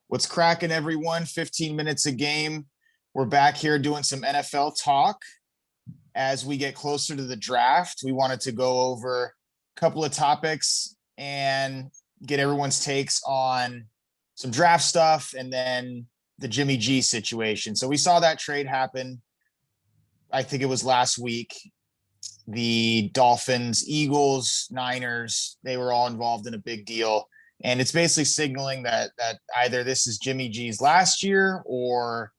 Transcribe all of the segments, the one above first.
What's cracking, everyone? 15 minutes a game. We're back here doing some NFL talk. As we get closer to the draft, we wanted to go over a couple of topics and get everyone's takes on some draft stuff and then the Jimmy G situation. So we saw that trade happen. I think it was last week. The Dolphins, Eagles, Niners, they were all involved in a big deal. And it's basically signaling that either this is Jimmy G's last year or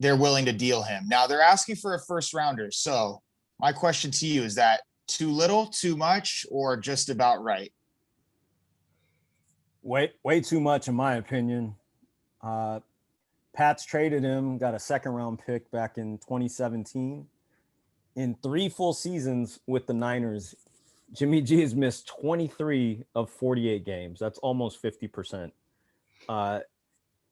they're willing to deal him. Now they're asking for a first rounder. So my question to you is that too little, too much, or just about right? Way too much, in my opinion. Pats traded him, got a second round pick back in 2017. In 3 full seasons with the Niners, Jimmy G has missed 23 of 48 games. That's almost 50%.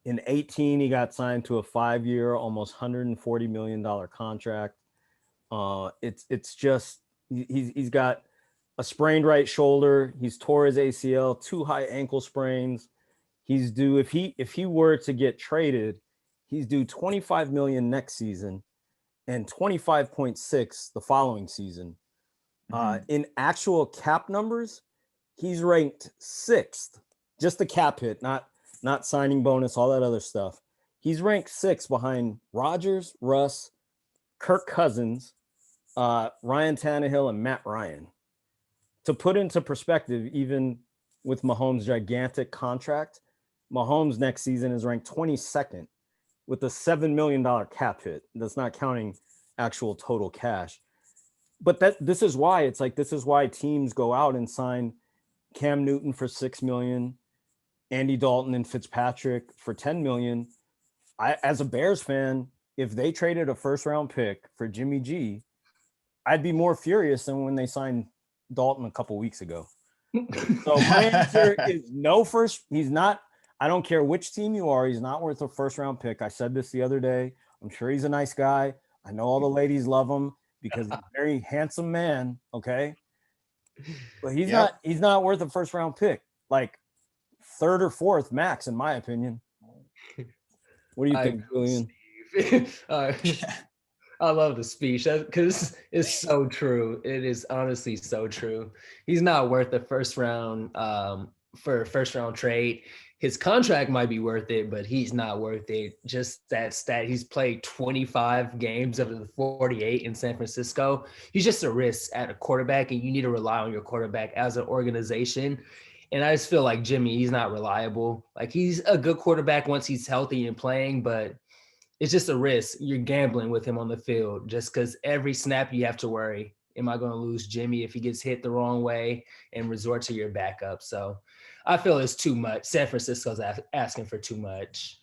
In 18, he got signed to a 5-year, almost $140 million contract. It's just he's got a sprained right shoulder. He's tore his ACL, 2 high ankle sprains. He's due if he were to get traded, he's due $25 million next season and 25.6 the following season. In actual cap numbers, he's ranked 6th. Just the cap hit, not signing bonus, all that other stuff. He's ranked 6th behind Rodgers, Russ, Kirk Cousins, Ryan Tannehill, and Matt Ryan. To put into perspective, even with Mahomes' gigantic contract, Mahomes next season is ranked 22nd with a $7 million cap hit. That's not counting actual total cash. But this is why teams go out and sign Cam Newton for $6 million, Andy Dalton and Fitzpatrick for $10 million. As a Bears fan, if they traded a first round pick for Jimmy G, I'd be more furious than when they signed Dalton a couple weeks ago. So my answer is no first. He's not. I don't care which team you are. He's not worth a first round pick. I said this the other day. I'm sure he's a nice guy. I know all the ladies love him because he's a very handsome man. Okay. But he's not worth a first round pick. Like 3rd or 4th max, in my opinion. What do you think, Julian? I love the speech because it's so true. It is honestly so true. He's not worth the first round for a first round trade. His contract might be worth it, but he's not worth it. Just that stat, he's played 25 games of the 48 in San Francisco. He's just a risk at a quarterback, and you need to rely on your quarterback as an organization. And I just feel like Jimmy, he's not reliable. Like, he's a good quarterback once he's healthy and playing, but it's just a risk. You're gambling with him on the field just because every snap you have to worry, am I going to lose Jimmy if he gets hit the wrong way, and resort to your backup? So I feel it's too much. San Francisco's asking for too much.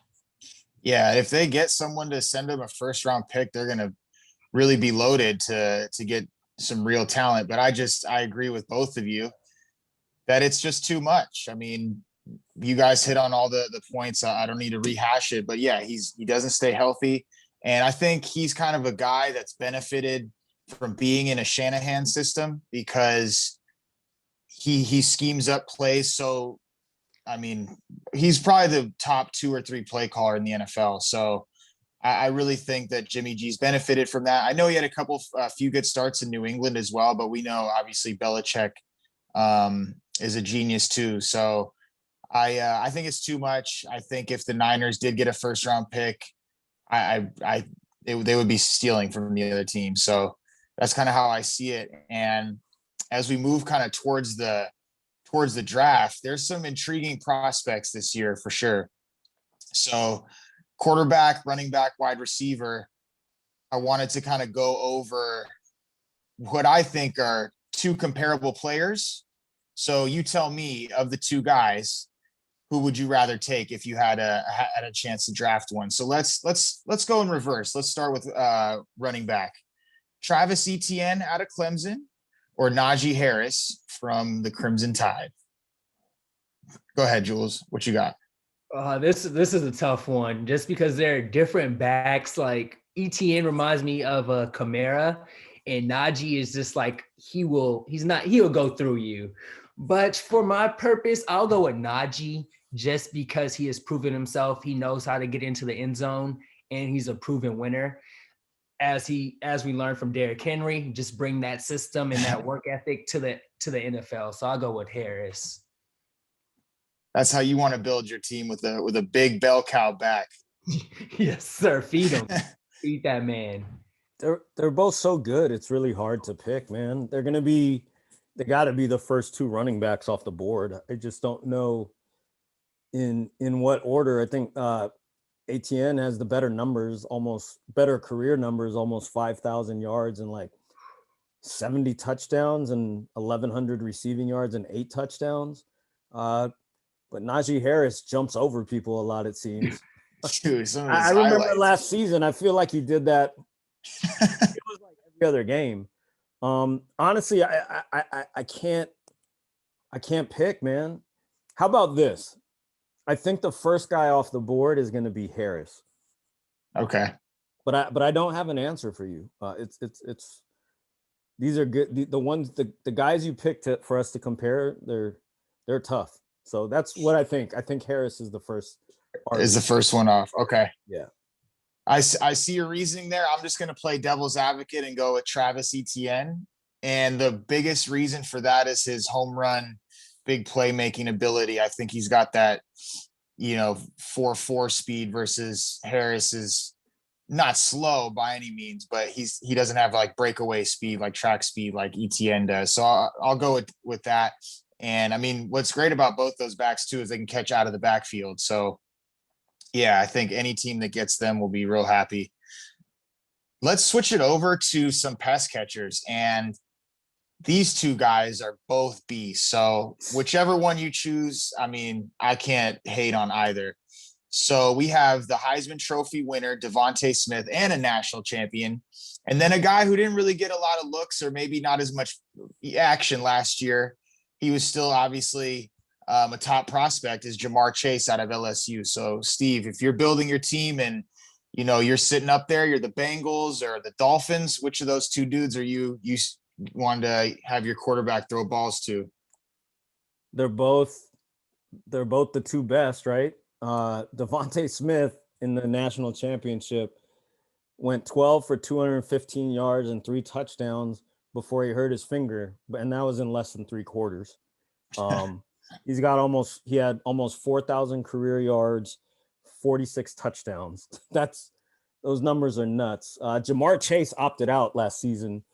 Yeah, if they get someone to send them a first round pick, they're going to really be loaded to get some real talent. But I agree with both of you that it's just too much. I mean, you guys hit on all the points. I don't need to rehash it, but yeah, he doesn't stay healthy. And I think he's kind of a guy that's benefited from being in a Shanahan system because he schemes up plays. So, I mean, he's probably the top 2 or 3 play caller in the NFL. So I really think that Jimmy G's benefited from that. I know he had a few good starts in New England as well, but we know obviously Belichick is a genius too. So I think it's too much. I think if the Niners did get a first round pick, they would be stealing from the other team. So that's kind of how I see it. And as we move kind of towards the draft, there's some intriguing prospects this year for sure. So quarterback, running back, wide receiver, I wanted to kind of go over what I think are 2 comparable players. So you tell me, of the 2 guys, who would you rather take if you had a chance to draft one? So let's go in reverse. Let's start with running back. Travis Etienne out of Clemson or Najee Harris from the Crimson Tide? Go ahead, Jules. What you got? This is a tough one just because they're different backs. Like, Etienne reminds me of a Kamara, and Najee is just like, he'll go through you. But for my purpose, I'll go with Najee. just because he has proven himself. He knows how to get into the end zone, and he's a proven winner. As we learned from Derrick Henry, just bring that system and that work ethic to the NFL. So I'll go with Harris. That's how you want to build your team, with a big bell cow back. Yes, sir. Feed him. Feed that man. They're both so good. It's really hard to pick, man. They got to be the first two running backs off the board. I just don't know in what order. I think ATN has the better numbers, almost better career numbers, almost 5,000 yards and like 70 touchdowns and 1,100 receiving yards and 8 touchdowns. But Najee Harris jumps over people a lot, it seems. Dude, I remember last season, I feel like he did that. It was like every other game. Honestly, I can't pick, man. How about this? I think the first guy off the board is going to be Harris. Okay. But I don't have an answer for you. It's these are good. The ones the guys you picked for us to compare, they're tough. So that's what I think. I think Harris is the first. Is the first one off. Okay. Yeah. I see your reasoning there. I'm just going to play devil's advocate and go with Travis Etienne. And the biggest reason for that is his home run, big playmaking ability. I think he's got that, 4.4 speed versus Harris is not slow by any means, but he doesn't have like breakaway speed, like track speed, like Etienne does. So I'll go with that. And I mean, what's great about both those backs too is they can catch out of the backfield. So yeah, I think any team that gets them will be real happy. Let's switch it over to some pass catchers. And these two guys are both beasts. So whichever one you choose, I mean, I can't hate on either. So we have the Heisman Trophy winner, DeVonta Smith, and a national champion. And then a guy who didn't really get a lot of looks or maybe not as much action last year. He was still obviously a top prospect, is Jamar Chase out of LSU. So Steve, if you're building your team and, you're sitting up there, you're the Bengals or the Dolphins, which of those two dudes are you want to have your quarterback throw balls to? They're both the two best, right? DeVonta Smith in the national championship went 12 for 215 yards and 3 touchdowns before he hurt his finger, and that was in less than 3 quarters. He had almost 4,000 career yards, 46 touchdowns. Those numbers are nuts. Jamar Chase opted out last season,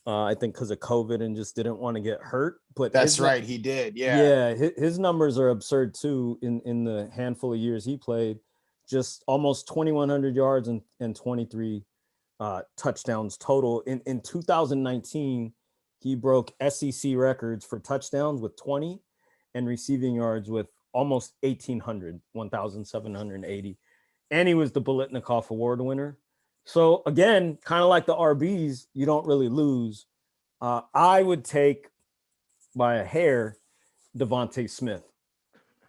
I think because of COVID and just didn't want to get hurt. But that's right, he did. Yeah, his numbers are absurd too. In the handful of years he played, just almost 2,100 yards and 23 touchdowns total. In 2019, he broke SEC records for touchdowns with 20 and receiving yards with almost 1,780. And he was the Biletnikoff Award winner. So again, kind of like the RBs, you don't really lose. I would take by a hair DeVonta Smith.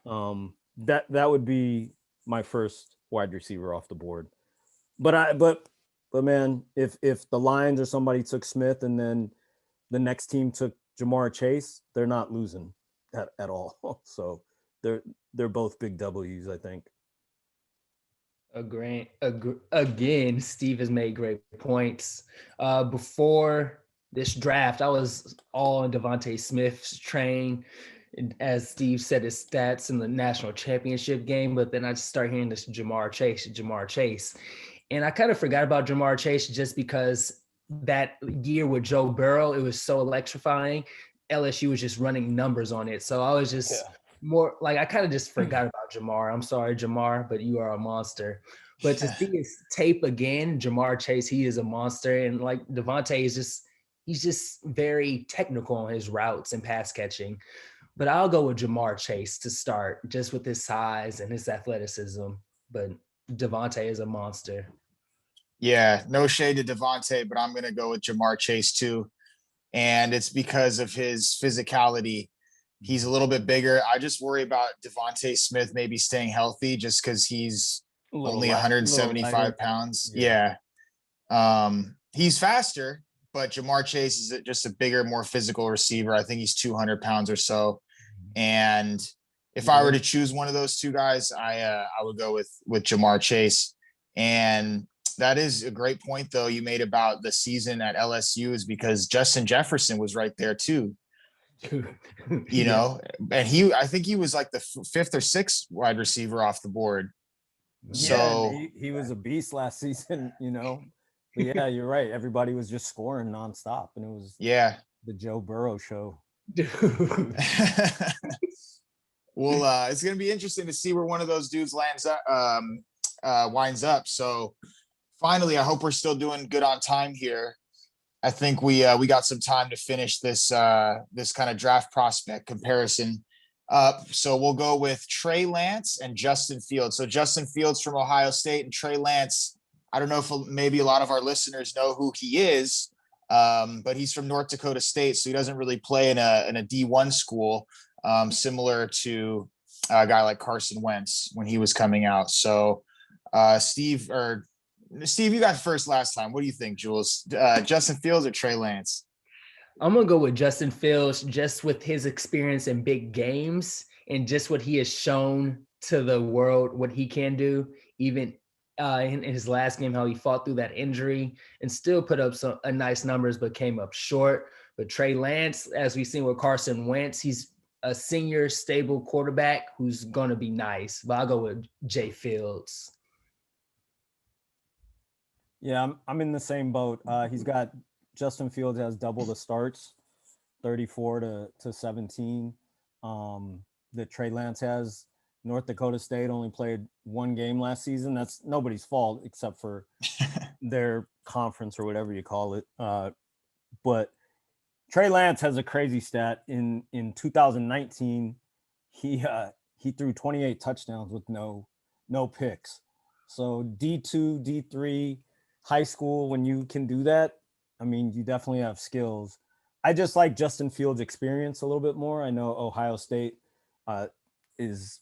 That would be my first wide receiver off the board. But man, if the Lions or somebody took Smith and then the next team took Jamar Chase, they're not losing at all. So they're both big W's, I think. Again, Steve has made great points. Before this draft, I was all on DeVonta Smith's train. As Steve said, his stats in the national championship game, but then I just start hearing this Jamar Chase. And I kind of forgot about Jamar Chase just because that year with Joe Burrow, it was so electrifying. LSU was just running numbers on it. So I was just more like, I kind of just forgot about Jamar. I'm sorry, Jamar, but you are a monster. But to see his tape again, Jamar Chase, he is a monster. And like DeVonta he's just very technical on his routes and pass catching. But I'll go with Jamar Chase to start, just with his size and his athleticism. But DeVonta is a monster. Yeah, no shade to DeVonta, but I'm going to go with Jamar Chase too. And it's because of his physicality. He's a little bit bigger. I just worry about DeVonta Smith maybe staying healthy just because he's only 175 pounds. Yeah. He's faster, but Jamar Chase is just a bigger, more physical receiver. I think he's 200 pounds or so. And if I were to choose one of those two guys, I would go with Jamar Chase. And that is a great point, though, you made about the season at LSU, is because Justin Jefferson was right there too. You Yeah. know, and I think he was like the fifth or sixth wide receiver off the board. So and he was a beast last season, you know. But yeah, you're right. Everybody was just scoring nonstop, and it was yeah. the Joe Burrow show. Dude. Well, it's gonna be interesting to see where one of those dudes winds up. So finally, I hope we're still doing good on time here. I think we got some time to finish this kind of draft prospect comparison up. So we'll go with Trey Lance and Justin Fields. So Justin Fields from Ohio State and Trey Lance. I don't know if maybe a lot of our listeners know who he is, but he's from North Dakota State, so he doesn't really play in a D1 school, similar to a guy like Carson Wentz when he was coming out. So Steve, you got first last time. What do you think, Jules? Justin Fields or Trey Lance? I'm gonna go with Justin Fields, just with his experience in big games and just what he has shown to the world, what he can do, even in his last game, how he fought through that injury and still put up some nice numbers, but came up short. But Trey Lance, as we've seen with Carson Wentz, he's a senior stable quarterback who's going to be nice. But I'll go with Jay Fields. Yeah, I'm in the same boat. He's got Justin Fields has double the starts, 34 to 17. That Trey Lance has. North Dakota State only played one game last season. That's nobody's fault except for their conference or whatever you call it. But Trey Lance has a crazy stat. In 2019, he threw 28 touchdowns with no picks. So D2, D3, high school, when you can do that, I mean, you definitely have skills. I just like Justin Fields' experience a little bit more. I know Ohio State is,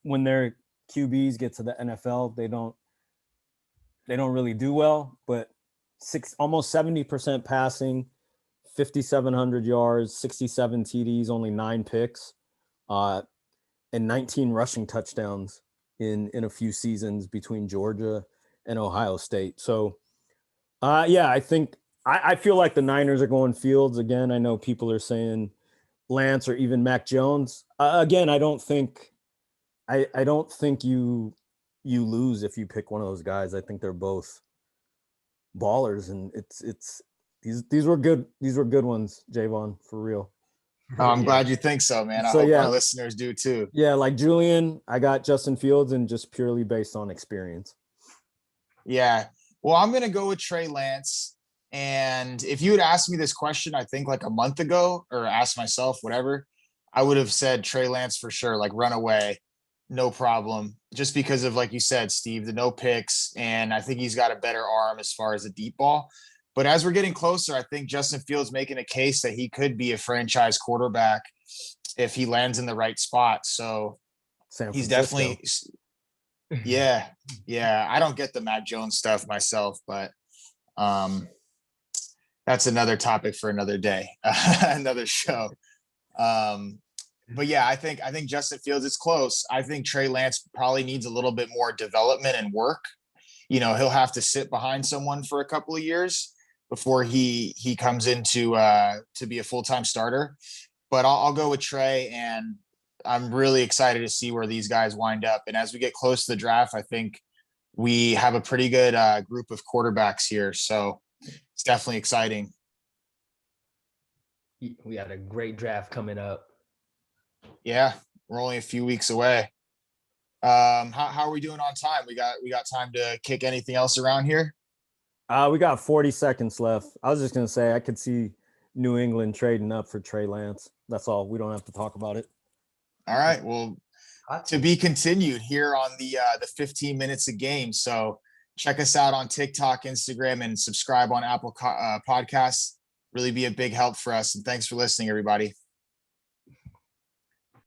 when their QBs get to the NFL, they don't really do well, but almost 70% passing, 5,700 yards, 67 TDs, only 9 picks, and 19 rushing touchdowns in a few seasons between Georgia and Ohio State. So, yeah, I think I feel like the Niners are going Fields again. I know people are saying Lance or even Mac Jones. Again, I don't think you lose if you pick one of those guys. I think they're both ballers, and it's these were good ones, Javon, for real. Oh, I'm glad you think so, man. I So, hope yeah. our listeners do too. Yeah, like Julian, I got Justin Fields, and just purely based on experience. Yeah. Well, I'm going to go with Trey Lance. And if you had asked me this question, I think like a month ago, or asked myself, whatever, I would have said Trey Lance for sure, like run away, no problem. Just because of, like you said, Steve, the no picks. And I think he's got a better arm as far as the deep ball. But as we're getting closer, I think Justin Fields making a case that he could be a franchise quarterback if he lands in the right spot. So he's definitely, yeah. I don't get the Mac Jones stuff myself, but that's another topic for another day, another show. But yeah, I think Justin Fields is close. I think Trey Lance probably needs a little bit more development and work. You know, he'll have to sit behind someone for a couple of years before he comes into to be a full-time starter. But I'll go with Trey, and I'm really excited to see where these guys wind up. And as we get close to the draft, I think we have a pretty good group of quarterbacks here. So it's definitely exciting. We got a great draft coming up. Yeah, we're only a few weeks away. How are we doing on time? We got time to kick anything else around here? We got 40 seconds left. I was just gonna say I could see New England trading up for Trey Lance. That's all. We don't have to talk about it. All right. Well, to be continued here on the 15 minutes a game. So check us out on TikTok, Instagram, and subscribe on Apple Podcasts. Really be a big help for us. And thanks for listening, everybody.